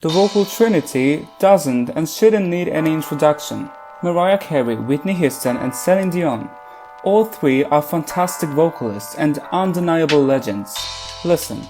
The vocal trinity doesn't and shouldn't need any introduction. Mariah Carey, Whitney Houston and Celine Dion. All three are fantastic vocalists and undeniable legends. Listen,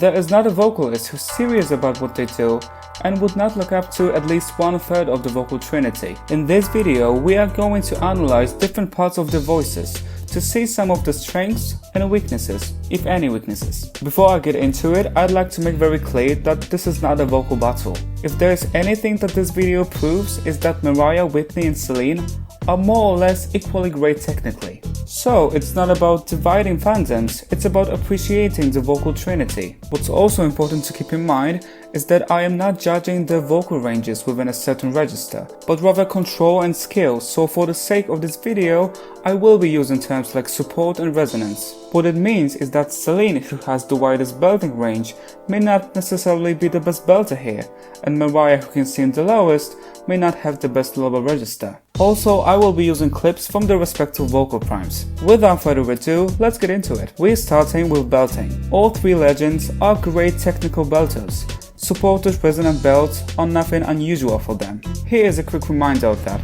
there is not a vocalist who's serious about what they do and would not look up to at least 1/3 of the vocal trinity. In this video, we are going to analyze different parts of their voices to see some of the strengths and weaknesses, if any weaknesses. Before I get into it, I'd like to make very clear that this is not a vocal battle. If there is anything that this video proves is that Mariah, Whitney and Celine are more or less equally great technically. So it's not about dividing fandoms, it's about appreciating the vocal trinity. What's also important to keep in mind is that I am not judging their vocal ranges within a certain register, but rather control and skill, so for the sake of this video, I will be using terms like support and resonance. What it means is that Celine, who has the widest belting range, may not necessarily be the best belter here, and Mariah, who can sing the lowest, may not have the best level register. Also, I will be using clips from the respective vocal primes. Without further ado, let's get into it. We're starting with belting. All three legends are great technical belters. Supported resonant belts are nothing unusual for them. Here is a quick reminder of that.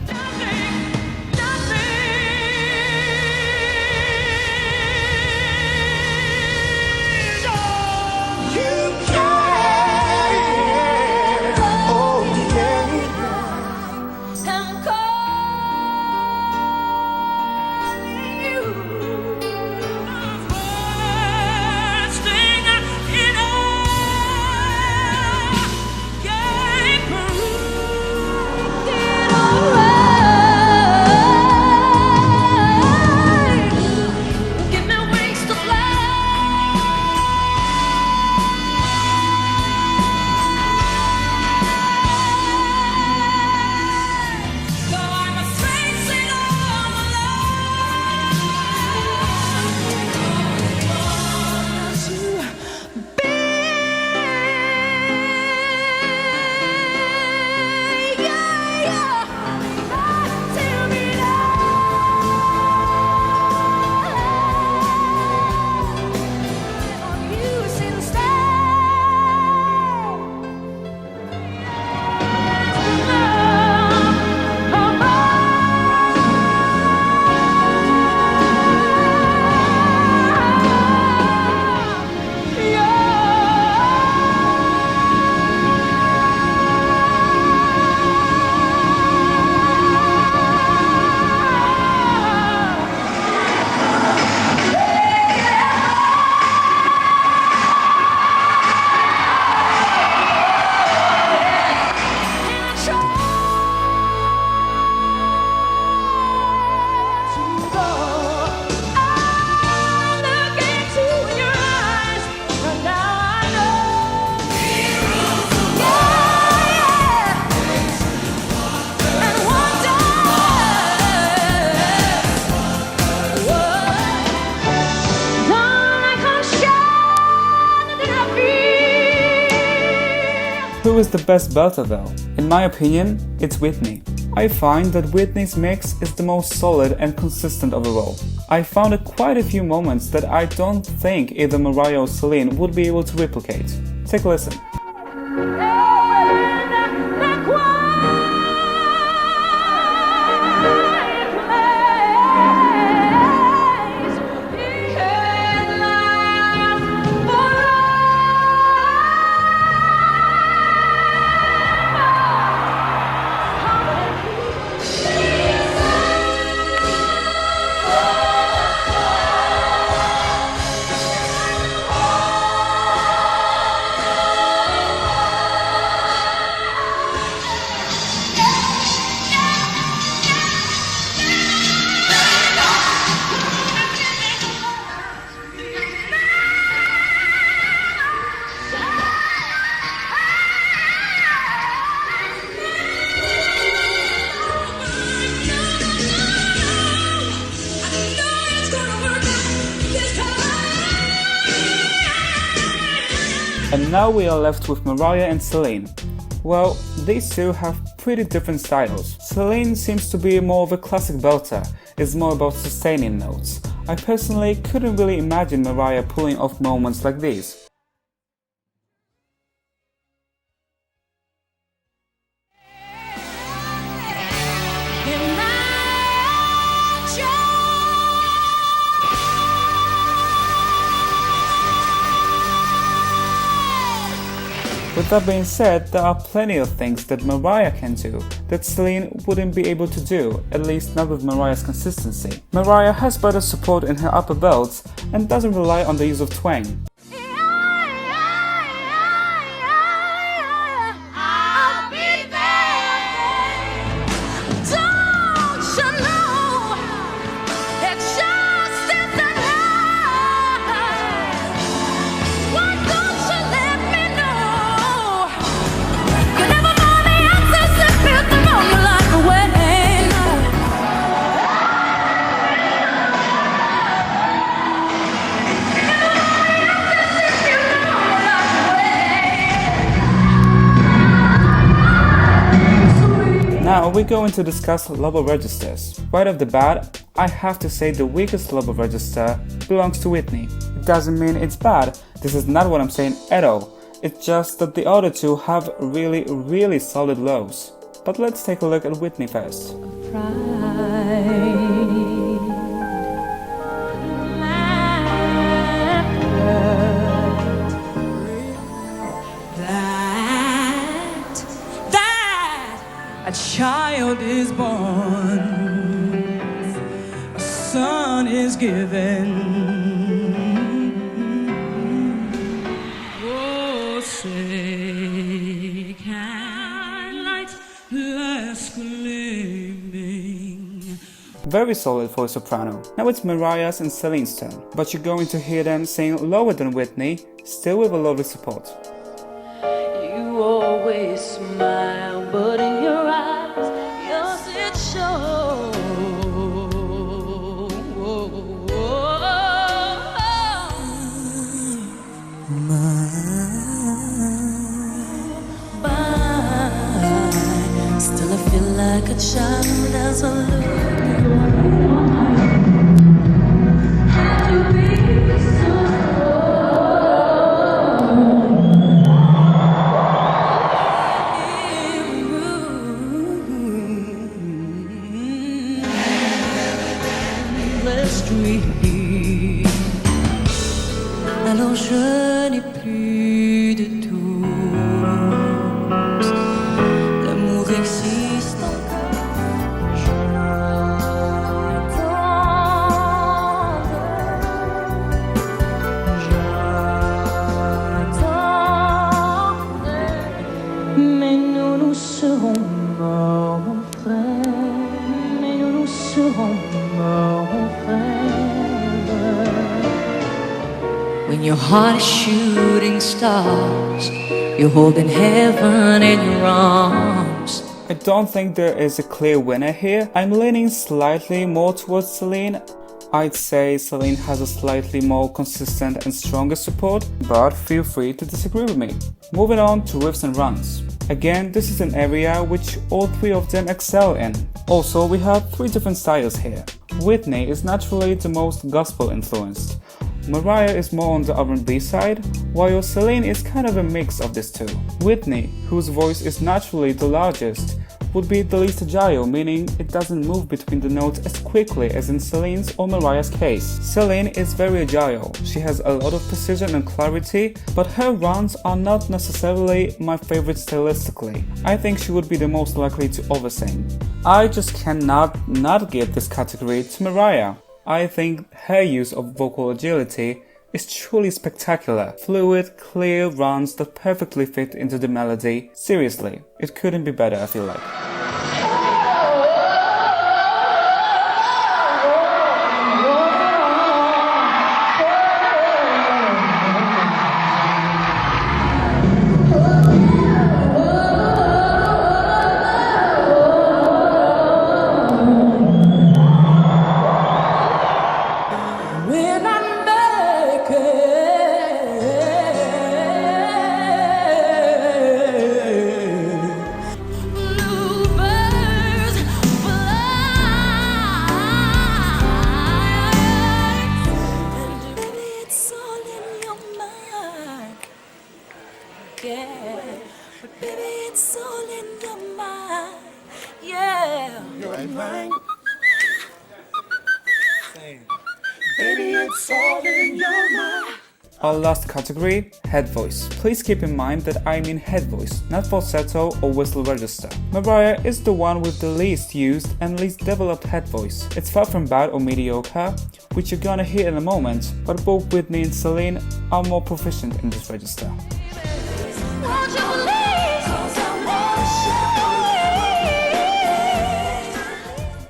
Who is the best belter though? In my opinion, it's Whitney. I find that Whitney's mix is the most solid and consistent overall. I found quite a few moments that I don't think either Mariah or Celine would be able to replicate. Take a listen. And now we are left with Mariah and Celine. Well, these two have pretty different styles. Celine seems to be more of a classic belter, it's more about sustaining notes. I personally couldn't really imagine Mariah pulling off moments like these. That being said, there are plenty of things that Mariah can do that Celine wouldn't be able to do, at least not with Mariah's consistency. Mariah has better support in her upper belts and doesn't rely on the use of twang. Now we're going to discuss lower registers. Right off the bat, I have to say the weakest lower register belongs to Whitney. It doesn't mean it's bad, this is not what I'm saying at all. It's just that the other two have really solid lows. But let's take a look at Whitney first. A child is born, a son is given. Oh, say can light last gleaming. Very solid for a soprano. Now it's Mariah's and Celine's turn, but you're going to hear them sing lower than Whitney, still with a lovely support. You always smile, but in your eyes, yours it shows. Still I feel like a child as I look. Alors je n'ai plus de doute, l'amour existe encore. J'attendrai, mais nous serons morts, mon frère, mais nous serons morts, mon frère. When your heart is shooting stars, you're holding heaven in your arms. I don't think there is a clear winner here. I'm leaning slightly more towards Celine. I'd say Celine has a slightly more consistent and stronger support, but feel free to disagree with me. Moving on to riffs and runs. Again, this is an area which all three of them excel in. Also, we have three different styles here. Whitney is naturally the most gospel influenced. Mariah is more on the R&B side, while Celine is kind of a mix of these two. Whitney, whose voice is naturally the largest, would be the least agile, meaning it doesn't move between the notes as quickly as in Celine's or Mariah's case. Celine is very agile, she has a lot of precision and clarity, but her runs are not necessarily my favorite stylistically. I think she would be the most likely to oversing. I just cannot not give this category to Mariah. I think her use of vocal agility is truly spectacular. Fluid, clear runs that perfectly fit into the melody. Seriously, it couldn't be better, I feel like. Our last category, head voice. Please keep in mind that I mean head voice, not falsetto or whistle register. Mariah is the one with the least used and least developed head voice. It's far from bad or mediocre, which you're gonna hear in a moment, but both Whitney and Celine are more proficient in this register.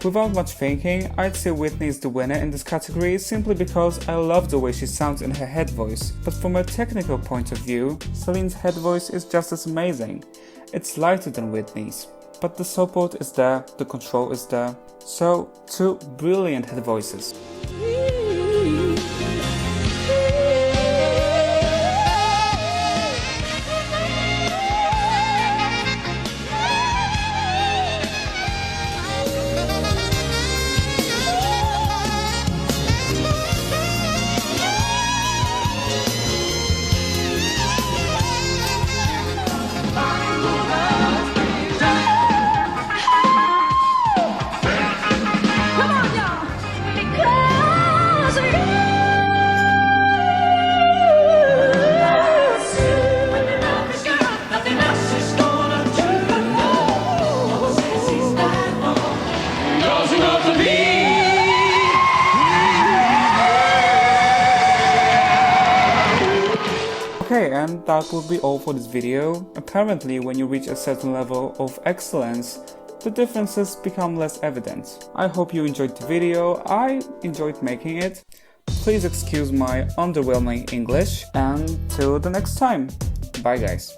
Without much thinking, I'd say Whitney is the winner in this category simply because I love the way she sounds in her head voice, but from a technical point of view, Celine's head voice is just as amazing. It's lighter than Whitney's, but the support is there, the control is there. So, two brilliant head voices. Okay, and that would be all for this video. Apparently, when you reach a certain level of excellence, the differences become less evident. I hope you enjoyed the video. I enjoyed making it. Please excuse my underwhelming English, and till the next time. Bye guys.